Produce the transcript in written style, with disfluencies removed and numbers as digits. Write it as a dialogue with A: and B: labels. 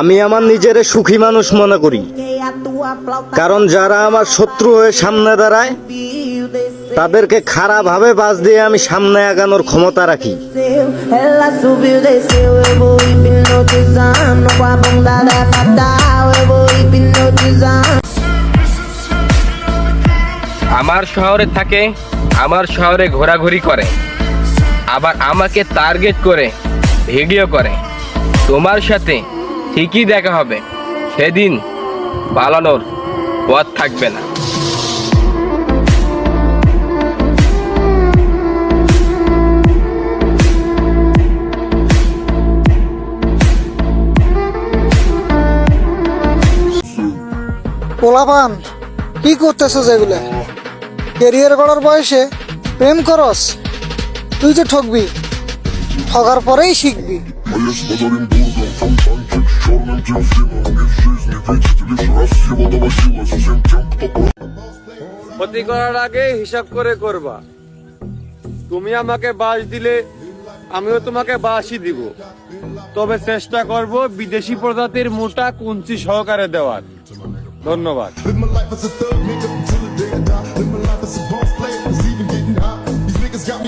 A: আমি আমার নিজের সুখী মানুষ মনে করি, কারণ যারা আমার শত্রু হয়ে সামনে দাঁড়ায় তাদেরকে খারাপ ভাবে বাজ দিয়ে আমি সামনে আগানোর ক্ষমতা রাখি।
B: আমার শহরে থাকে, আমার শহরে ঘোরাঘুরি করে, আবার আমাকে টার্গেট করে ভিডিও করে। তোমার সাথে ঠিকই দেখা হবে, সেদিন পালানোর পথ থাকবে না।
C: পোলাপান কি করতেছস এগুলা? ক্যারিয়ার করার বয়সে প্রেম করস? তুই যে ঠকবি, ঠকার পরেই শিখবি।
D: ক্ষতি করার আগে হিসাব করে করবা। তুমি আমাকে বাস দিলে আমিও তোমাকে বাসই দিব, তবে চেষ্টা করব বিদেশি প্রজাতির মোটা কুঞ্চি সহকারে দেওয়ার। ধন্যবাদ।